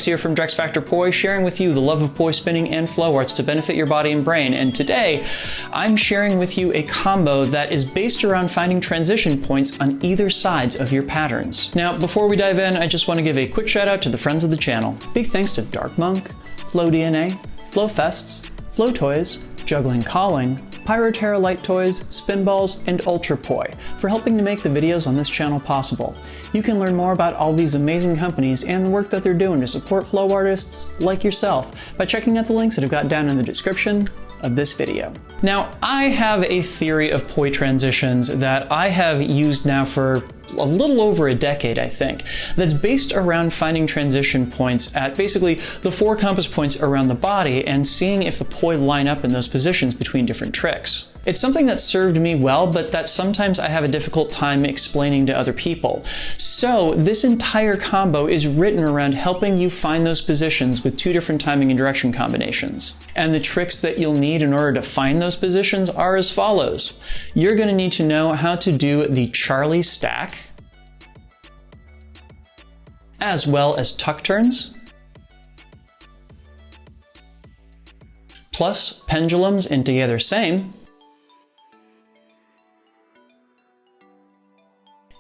Drex here from Drex Factor Poi, sharing with you the love of poi spinning and flow arts to benefit your body and brain. And today, I'm sharing with you a combo that is based around finding transition points on either sides of your patterns. Now, before we dive in, I just want to give a quick shout out to the friends of the channel. Big thanks to Dark Monk, Flow DNA, Flow Fests, Flow Toys, Juggling Calling, Pyroterra Light Toys, Spinballs, and Ultrapoi for helping to make the videos on this channel possible. You can learn more about all these amazing companies and the work that they're doing to support flow artists like yourself by checking out the links that I've got down in the description of this video. Now, I have a theory of poi transitions that I have used now for a little over a decade, I think, that's based around finding transition points at basically the 4 compass points around the body and seeing if the poi line up in those positions between different tricks. It's something that served me well, but that sometimes I have a difficult time explaining to other people. So this entire combo is written around helping you find those positions with 2 different timing and direction combinations. And the tricks that you'll need in order to find those positions are as follows. You're going to need to know how to do the Charlie stack, as well as tuck turns, plus pendulums in together same,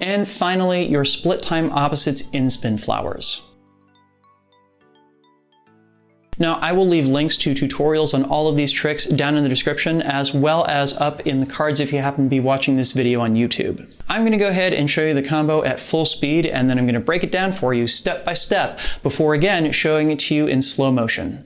and finally your split time opposites in spin flowers. Now, I will leave links to tutorials on all of these tricks down in the description, as well as up in the cards if you happen to be watching this video on YouTube. I'm going to go ahead and show you the combo at full speed, and then I'm going to break it down for you step by step before again showing it to you in slow motion.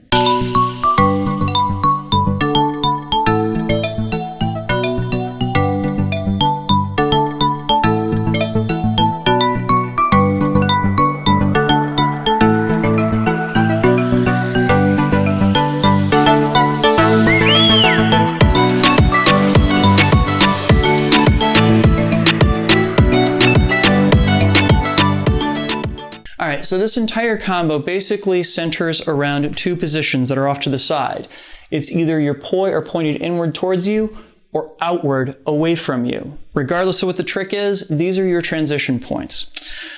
Alright, so this entire combo basically centers around 2 positions that are off to the side. It's either your poi are pointed inward towards you or outward away from you. Regardless of what the trick is, these are your transition points.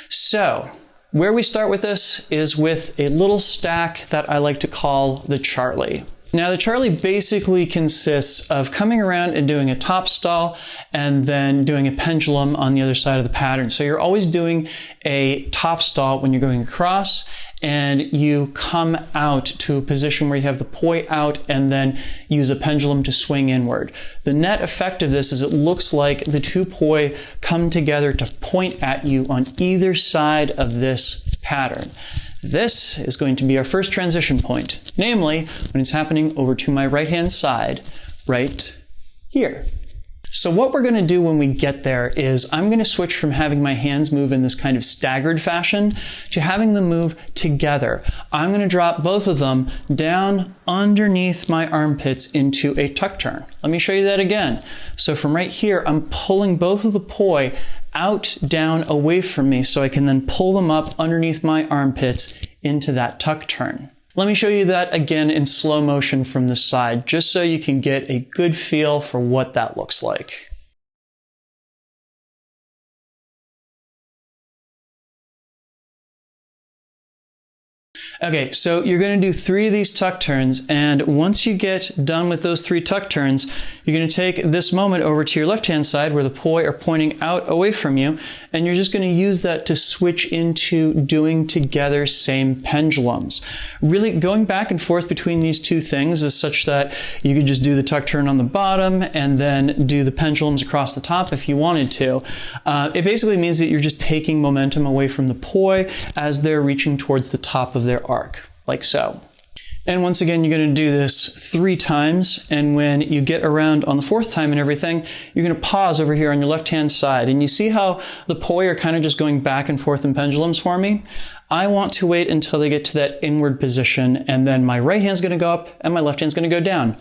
So, where we start with this is with a little stack that I like to call the Charlie. Now, the Charlie basically consists of coming around and doing a top stall and then doing a pendulum on the other side of the pattern. So you're always doing a top stall when you're going across, and you come out to a position where you have the poi out and then use a pendulum to swing inward. The net effect of this is it looks like the 2 poi come together to point at you on either side of this pattern. This is going to be our first transition point, namely when it's happening over to my right-hand side, right here. So what we're going to do when we get there is I'm going to switch from having my hands move in this kind of staggered fashion to having them move together. I'm going to drop both of them down underneath my armpits into a tuck turn. Let me show you that again. So from right here, I'm pulling both of the poi out, down, away from me so I can then pull them up underneath my armpits into that tuck turn. Let me show you that again in slow motion from the side, just so you can get a good feel for what that looks like. Okay, so you're going to do 3 of these tuck turns, and once you get done with those 3 tuck turns, you're going to take this moment over to your left-hand side where the poi are pointing out away from you, and you're just going to use that to switch into doing together same pendulums. Really going back and forth between these 2 things is such that you could just do the tuck turn on the bottom and then do the pendulums across the top if you wanted to. It basically means that you're just taking momentum away from the poi as they're reaching towards the top of their arc, like so. And once again, you're going to do this 3 times, and when you get around on the 4th time and everything, you're going to pause over here on your left-hand side, and you see how the poi are kind of just going back and forth in pendulums for me? I want to wait until they get to that inward position, and then my right hand's going to go up and my left hand's going to go down.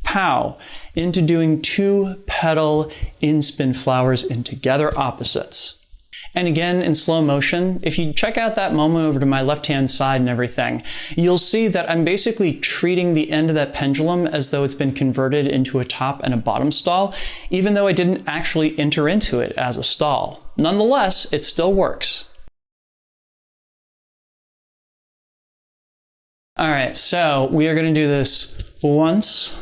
Pow! Into doing 2 petal in-spin flowers in together opposites. And again, in slow motion, if you check out that moment over to my left-hand side and everything, you'll see that I'm basically treating the end of that pendulum as though it's been converted into a top and a bottom stall, even though I didn't actually enter into it as a stall. Nonetheless, it still works. All right, so we are going to do this once,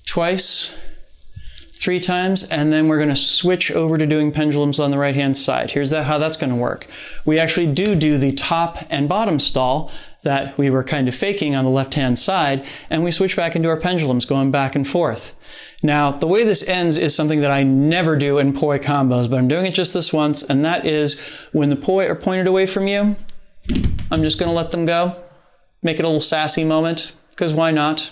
twice, 3 times, and then we're going to switch over to doing pendulums on the right-hand side. Here's how that's going to work. We actually do the top and bottom stall that we were kind of faking on the left-hand side, and we switch back into our pendulums, going back and forth. Now, the way this ends is something that I never do in poi combos, but I'm doing it just this once, and that is when the poi are pointed away from you, I'm just going to let them go. Make it a little sassy moment, because why not?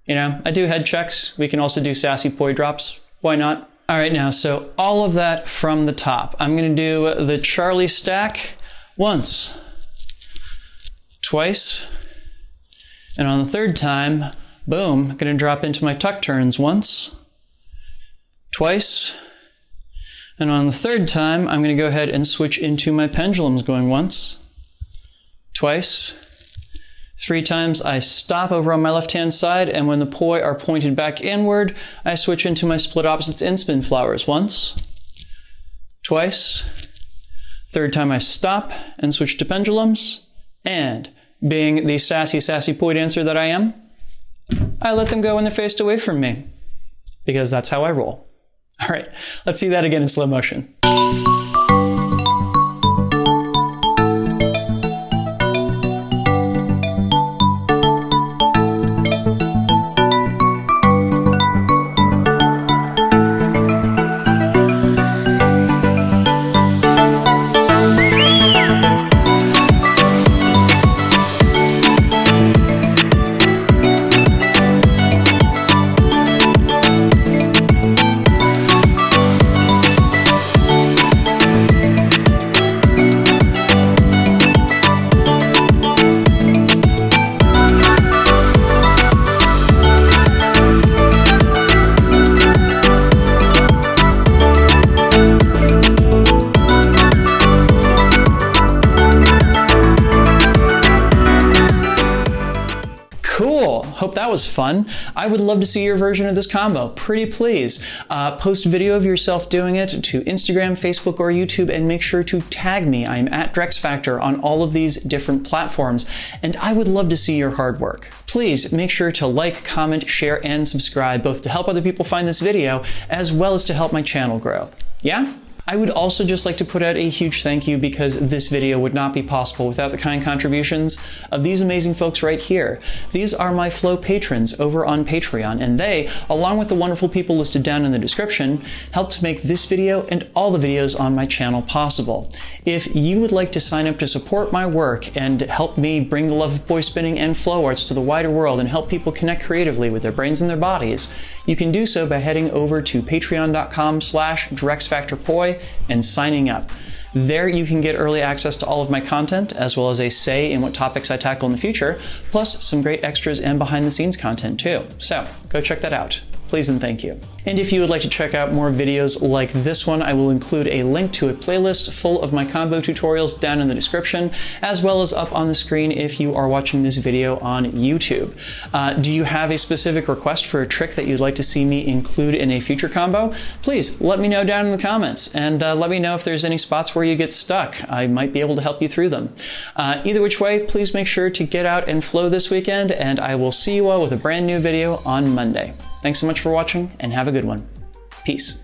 You know, I do head checks. We can also do sassy poi drops. Why not? All right, now, so all of that from the top. I'm going to do the Charlie stack once, twice, and on the third time, boom, I'm going to drop into my tuck turns once, twice, and on the third time, I'm going to go ahead and switch into my pendulums, going once, twice, 3 times. I stop over on my left-hand side, and when the poi are pointed back inward, I switch into my split opposites in spin flowers once, twice, third time I stop and switch to pendulums, and being the sassy poi dancer that I am, I let them go when they're faced away from me, because that's how I roll. All right, let's see that again in slow motion. Hope that was fun. I would love to see your version of this combo. Pretty please. Post a video of yourself doing it to Instagram, Facebook, or YouTube, and make sure to tag me. I'm at DrexFactor on all of these different platforms, and I would love to see your hard work. Please make sure to like, comment, share, and subscribe, both to help other people find this video, as well as to help my channel grow. Yeah? I would also just like to put out a huge thank you, because this video would not be possible without the kind contributions of these amazing folks right here. These are my Flow patrons over on Patreon, and they, along with the wonderful people listed down in the description, helped make this video and all the videos on my channel possible. If you would like to sign up to support my work and help me bring the love of poi spinning and flow arts to the wider world and help people connect creatively with their brains and their bodies, you can do so by heading over to patreon.com/DrexFactorPoi and signing up. There you can get early access to all of my content, as well as a say in what topics I tackle in the future, plus some great extras and behind the scenes content too. So go check that out. Please and thank you. And if you would like to check out more videos like this one, I will include a link to a playlist full of my combo tutorials down in the description, as well as up on the screen if you are watching this video on YouTube. Do you have a specific request for a trick that you'd like to see me include in a future combo? Please let me know down in the comments, and let me know if there's any spots where you get stuck. I might be able to help you through them. Either which way, please make sure to get out and flow this weekend, and I will see you all with a brand new video on Monday. Thanks so much for watching, and have a good one. Peace.